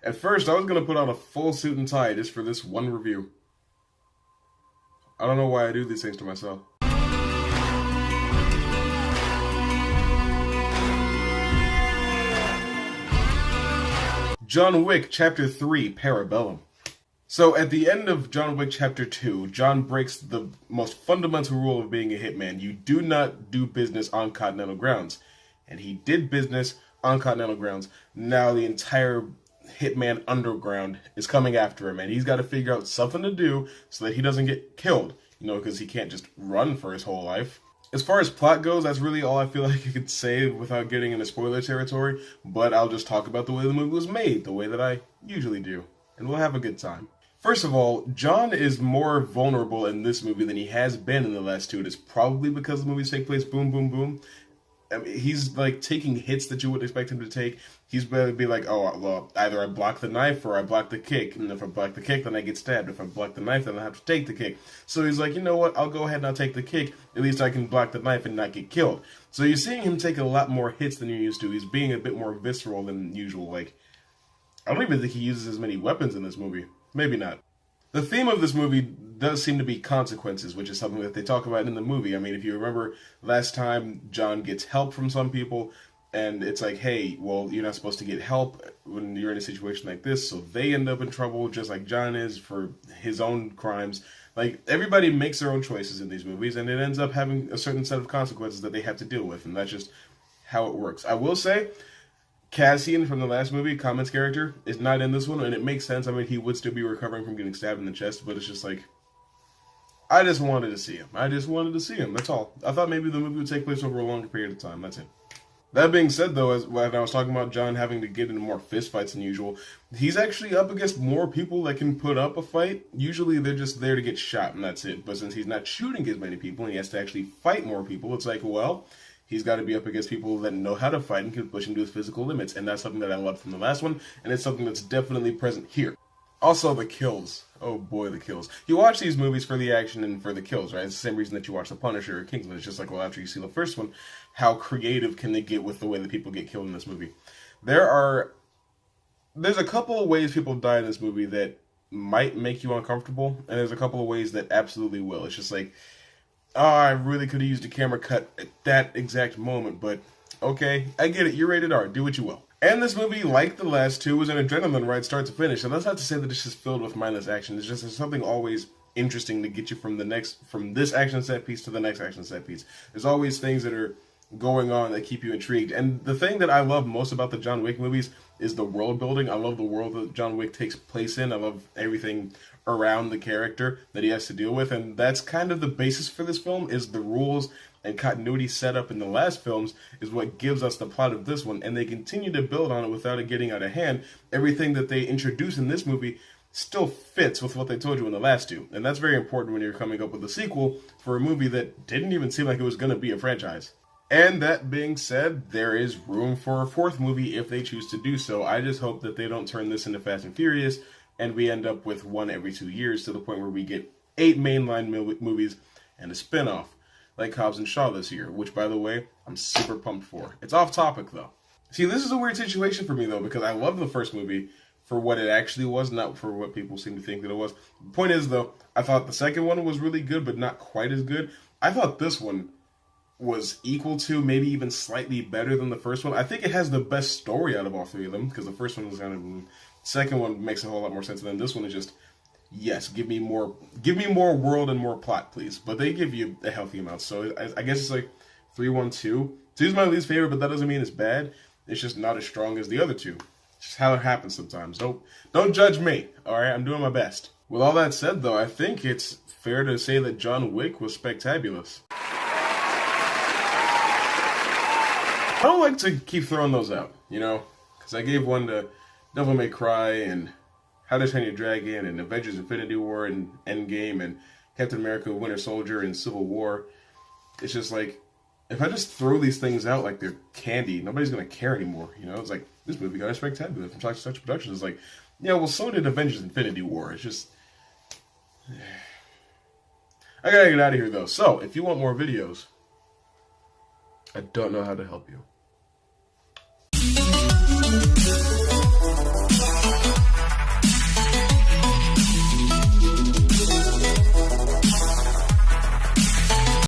At first, I was going to put on a full suit and tie just for this one review. I don't know why I do these things to myself. John Wick, Chapter 3, Parabellum. So, at the end of John Wick Chapter 2, John breaks the most fundamental rule of being a hitman. You do not do business on Continental grounds. And he did business on Continental grounds. Now the entire hitman underground is coming after him, and he's got to figure out something to do so that he doesn't get killed, you know, because he can't just run for his whole life. As far as plot goes, that's really all I feel like I could say without getting into spoiler territory, but I'll just talk about the way the movie was made, the way that I usually do, and we'll have a good time. First of all, John is more vulnerable in this movie than he has been in the last two. It is probably because the movies take place boom, boom, boom. I mean, he's like taking hits that you would expect him to take. He's better to be like, oh, well, either I block the knife or I block the kick. And if I block the kick, then I get stabbed. If I block the knife, then I have to take the kick. So he's like, you know what? I'll go ahead and I'll take the kick. At least I can block the knife and not get killed. So you're seeing him take a lot more hits than you're used to. He's being a bit more visceral than usual. Like, I don't even think he uses as many weapons in this movie. Maybe not. The theme of this movie does seem to be consequences, which is something that they talk about in the movie. I mean, if you remember last time, John gets help from some people, and it's like, hey, well, you're not supposed to get help when you're in a situation like this, so they end up in trouble, just like John is for his own crimes. Like, everybody makes their own choices in these movies, and it ends up having a certain set of consequences that they have to deal with, and that's just how it works. I will say, Cassian from the last movie, Common's character, is not in this one, and it makes sense. I mean, he would still be recovering from getting stabbed in the chest, but it's just like, I just wanted to see him. I just wanted to see him, that's all. I thought maybe the movie would take place over a longer period of time, that's it. That being said, though, when I was talking about John having to get into more fistfights than usual, he's actually up against more people that can put up a fight. Usually they're just there to get shot, and that's it. But since he's not shooting as many people, and he has to actually fight more people, it's like, well, he's got to be up against people that know how to fight and can push him to his physical limits. And that's something that I loved from the last one, and it's something that's definitely present here. Also, the kills. Oh boy, the kills. You watch these movies for the action and for the kills, right? It's the same reason that you watch The Punisher or Kingsman. It's just like, well, after you see the first one, how creative can they get with the way that people get killed in this movie? There's a couple of ways people die in this movie that might make you uncomfortable, and there's a couple of ways that absolutely will. It's just like, oh, I really could have used a camera cut at that exact moment, but okay, I get it, you're rated R, do what you will. And this movie, like the last two, was an adrenaline ride start to finish, and that's not to say that it's just filled with mindless action. It's just there's something always interesting to get you from this action set piece to the next action set piece. There's always things that are going on that keep you intrigued. And the thing that I love most about the John Wick movies is the world building. I love the world that John Wick takes place in. I love everything around the character that he has to deal with, and that's kind of the basis for this film, is the rules and continuity set up in the last films is what gives us the plot of this one, and they continue to build on it without it getting out of hand. Everything that they introduce in this movie still fits with what they told you in the last two, and that's very important when you're coming up with a sequel for a movie that didn't even seem like it was going to be a franchise. And that being said, there is room for a fourth movie if they choose to do so. I just hope that they don't turn this into Fast and Furious, and we end up with one every 2 years to the point where we get 8 mainline movies and a spin-off, like Hobbs and Shaw this year, which, by the way, I'm super pumped for. It's off topic, though. See, this is a weird situation for me, though, because I love the first movie for what it actually was, not for what people seem to think that it was. The point is, though, I thought the second one was really good, but not quite as good. I thought this one was equal to, maybe even slightly better than the first one. I think it has the best story out of all three of them, because the first one was kind of... Second one makes a whole lot more sense, and then this one is just, yes, give me more world and more plot, please. But they give you a healthy amount, so I guess it's like 3-1-2. 2 is my least favorite, but that doesn't mean it's bad. It's just not as strong as the other two. It's just how it happens sometimes. Don't judge me, alright? I'm doing my best. With all that said, though, I think it's fair to say that John Wick was spectabulous. I don't like to keep throwing those out, you know? Because I gave one to Devil May Cry and How to Train Your Dragon and Avengers Infinity War and Endgame and Captain America Winter Soldier and Civil War. It's just like, if I just throw these things out like they're candy, nobody's going to care anymore, you know? It's like, this movie got a spectacular from such productions. It's like, yeah, well, so did Avengers Infinity War. It's just... I gotta get out of here, though. So, if you want more videos, I don't know how to help you.